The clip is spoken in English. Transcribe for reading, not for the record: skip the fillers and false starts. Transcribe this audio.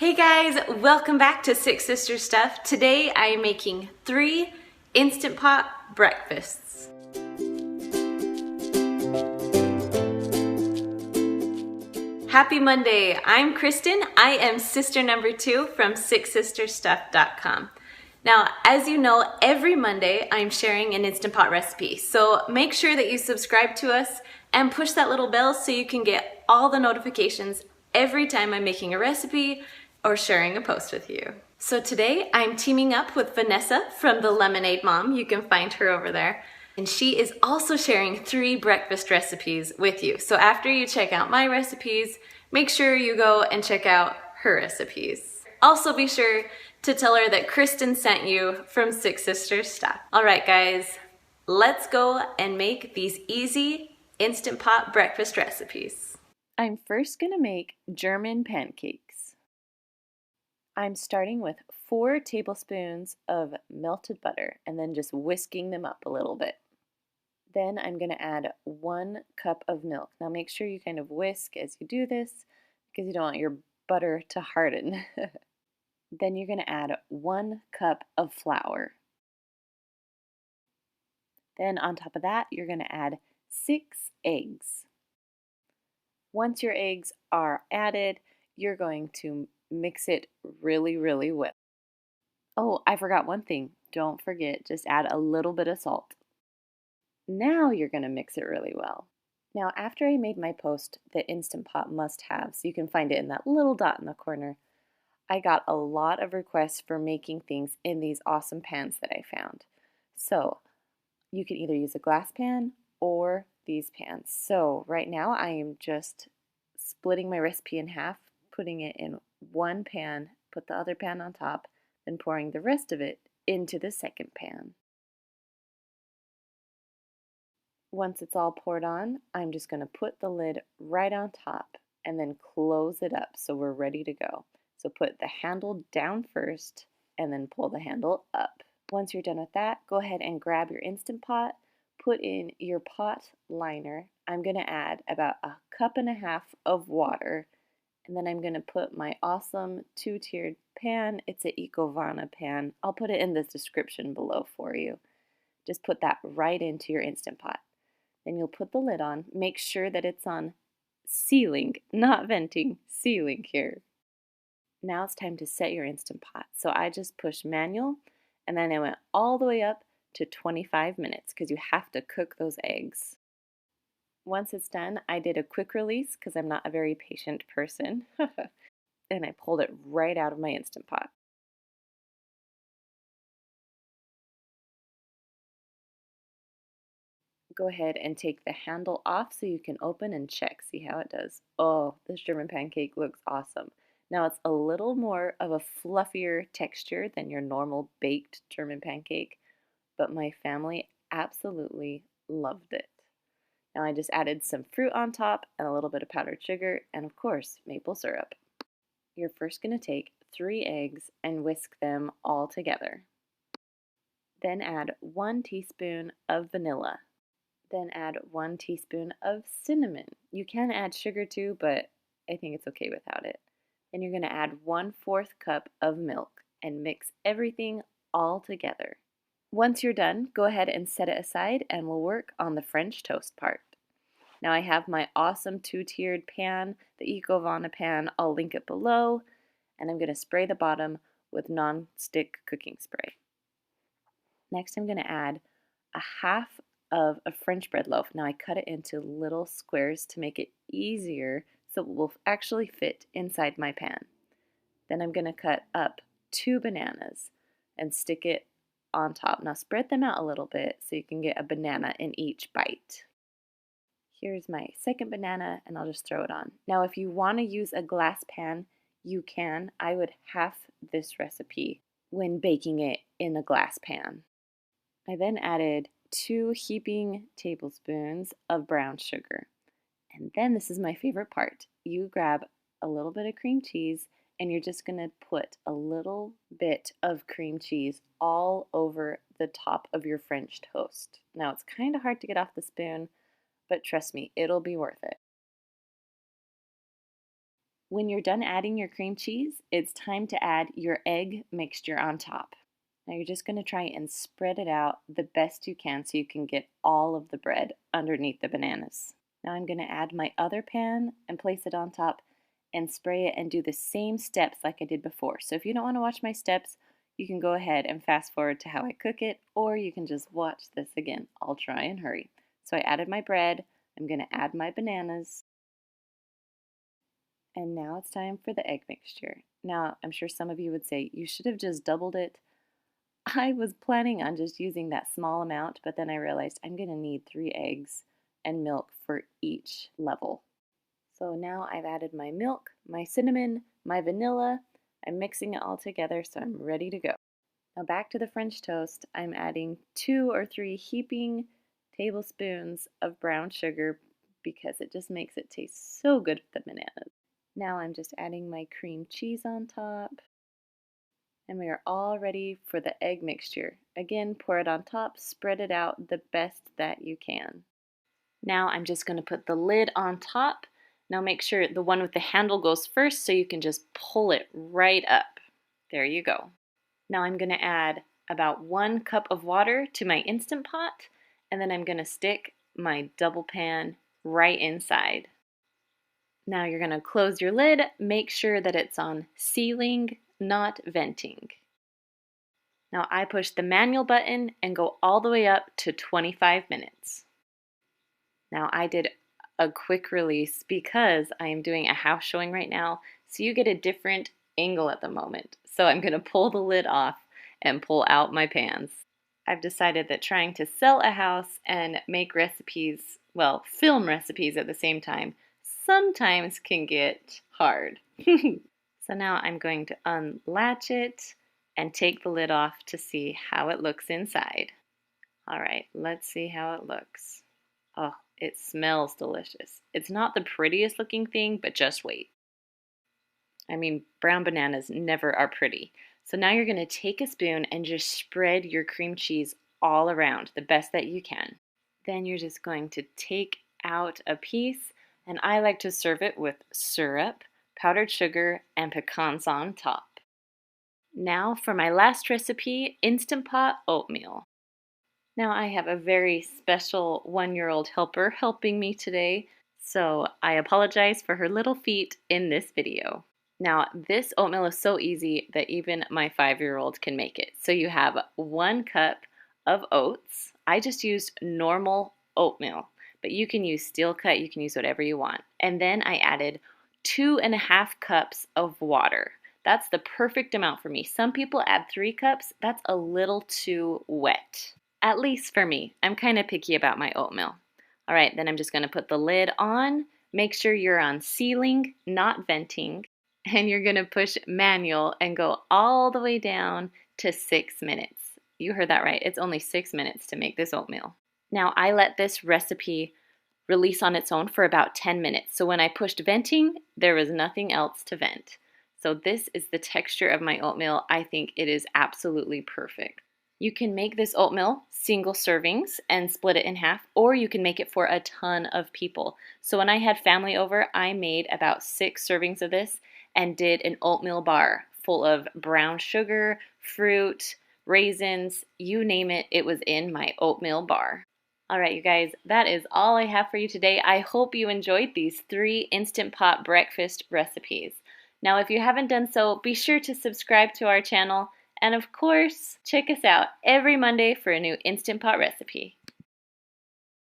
Hey guys, welcome back to Six Sister Stuff. Today I am making 3 Instant Pot breakfasts. Happy Monday, I'm Kristen. I am sister number 2 from sixsisterstuff.com. Now, as you know, every Monday I'm sharing an Instant Pot recipe. So make sure that you subscribe to us and push that little bell so you can get all the notifications every time I'm making a recipe or sharing a post with you. So today I'm teaming up with Vanessa from the Lemonade Mom. You can find her over there. And she is also sharing 3 breakfast recipes with you. So after you check out my recipes, make sure you go and check out her recipes. Also be sure to tell her that Kristen sent you from Six Sisters Stuff. All right, guys, let's go and make these easy Instant Pot breakfast recipes. I'm first gonna make German pancakes. I'm starting with 4 tablespoons of melted butter and then just whisking them up a little bit. Then I'm going to add 1 cup of milk. Now make sure you kind of whisk as you do this because you don't want your butter to harden. Then you're going to add 1 cup of flour. Then on top of that, you're going to add 6 eggs. Once your eggs are added, you're going to mix it really well. Oh, I forgot one thing. Don't forget, just add a little bit of salt. Now you're going to mix it really well. Now, after I made my post, the Instant Pot must-have, so you can find it in that little dot in the corner, I got a lot of requests for making things in these awesome pans that I found. So, you can either use a glass pan or these pans. So, right now I am just splitting my recipe in half, putting it in one pan, put the other pan on top, then pouring the rest of it into the second pan. Once it's all poured on, I'm just going to put the lid right on top and then close it up so we're ready to go. So put the handle down first and then pull the handle up. Once you're done with that, go ahead and grab your Instant Pot, put in your pot liner. I'm going to add about 1.5 cups of water, and then I'm going to put my awesome 2-tiered pan. It's an Ecovana pan. I'll put it in the description below for you. Just put that right into your Instant Pot. Then you'll put the lid on. Make sure that it's on sealing, not venting, sealing here. Now it's time to set your Instant Pot. So I just pushed manual and then I went all the way up to 25 minutes because you have to cook those eggs. Once it's done, I did a quick release because I'm not a very patient person. And I pulled it right out of my Instant Pot. Go ahead and take the handle off so you can open and check, see how it does. Oh, this German pancake looks awesome. Now it's a little more of a fluffier texture than your normal baked German pancake, but my family absolutely loved it. Now I just added some fruit on top and a little bit of powdered sugar and of course maple syrup. You're first going to take 3 eggs and whisk them all together. Then add 1 teaspoon of vanilla. Then add 1 teaspoon of cinnamon. You can add sugar too, but I think it's okay without it. Then you're going to add 1/4 cup of milk and mix everything all together. Once you're done, go ahead and set it aside and we'll work on the French toast part. Now I have my awesome 2-tiered pan, the Ecovana pan. I'll link it below, and I'm going to spray the bottom with non-stick cooking spray. Next I'm going to add 1/2 of a French bread loaf. Now I cut it into little squares to make it easier so it will actually fit inside my pan. Then I'm going to cut up 2 bananas and stick it on top. Now spread them out a little bit so you can get a banana in each bite. Here's my second banana and I'll just throw it on. Now if you want to use a glass pan, you can. I would half this recipe when baking it in a glass pan. I then added 2 heaping tablespoons of brown sugar. And then this is my favorite part. You grab a little bit of cream cheese and you're just going to put a little bit of cream cheese all over the top of your French toast. Now it's kind of hard to get off the spoon, but trust me, it'll be worth it. When you're done adding your cream cheese, it's time to add your egg mixture on top. Now you're just going to try and spread it out the best you can so you can get all of the bread underneath the bananas. Now I'm going to add my other pan and place it on top and spray it and do the same steps like I did before. So if you don't want to watch my steps, you can go ahead and fast forward to how I cook it, or you can just watch this again. I'll try and hurry. So I added my bread. I'm going to add my bananas. And now it's time for the egg mixture. Now, I'm sure some of you would say, you should have just doubled it. I was planning on just using that small amount, but then I realized I'm going to need 3 eggs and milk for each level. So now I've added my milk, my cinnamon, my vanilla. I'm mixing it all together, so I'm ready to go. Now back to the French toast. I'm adding 2 or 3 heaping tablespoons of brown sugar because it just makes it taste so good with the bananas. Now I'm just adding my cream cheese on top. And we are all ready for the egg mixture. Again, pour it on top, spread it out the best that you can. Now I'm just going to put the lid on top. Now make sure the one with the handle goes first so you can just pull it right up. There you go. Now I'm going to add about 1 cup of water to my Instant Pot, and then I'm going to stick my double pan right inside. Now you're going to close your lid, make sure that it's on sealing, not venting. Now I push the manual button and go all the way up to 25 minutes. Now I did a quick release because I am doing a house showing right now, so you get a different angle at the moment. So I'm going to pull the lid off and pull out my pans. I've decided that trying to sell a house and make recipes, well, film recipes at the same time, sometimes can get hard. So now I'm going to unlatch it and take the lid off to see how it looks inside. All right, let's see how it looks. Oh, it smells delicious. It's not the prettiest looking thing, but just wait. I mean, brown bananas never are pretty. So now you're going to take a spoon and just spread your cream cheese all around the best that you can. Then you're just going to take out a piece, and I like to serve it with syrup, powdered sugar, and pecans on top. Now for my last recipe, Instant Pot oatmeal. Now I have a very special 1-year-old helper helping me today, so I apologize for her little feet in this video. Now this oatmeal is so easy that even my 5-year-old can make it. So you have 1 cup of oats. I just used normal oatmeal, but you can use steel cut, you can use whatever you want. And then I added 2.5 cups of water. That's the perfect amount for me. Some people add 3 cups. That's a little too wet. At least for me. I'm kind of picky about my oatmeal. All right, then I'm just going to put the lid on. Make sure you're on sealing, not venting. And you're going to push manual and go all the way down to 6 minutes. You heard that right. It's only 6 minutes to make this oatmeal. Now I let this recipe release on its own for about 10 minutes. So when I pushed venting, there was nothing else to vent. So this is the texture of my oatmeal. I think it is absolutely perfect. You can make this oatmeal single servings and split it in half, or you can make it for a ton of people. So when I had family over, I made about 6 servings of this and did an oatmeal bar full of brown sugar, fruit, raisins, you name it, it was in my oatmeal bar. All right, you guys, that is all I have for you today. I hope you enjoyed these 3 Instant Pot breakfast recipes. Now, if you haven't done so, be sure to subscribe to our channel. And of course, check us out every Monday for a new Instant Pot recipe.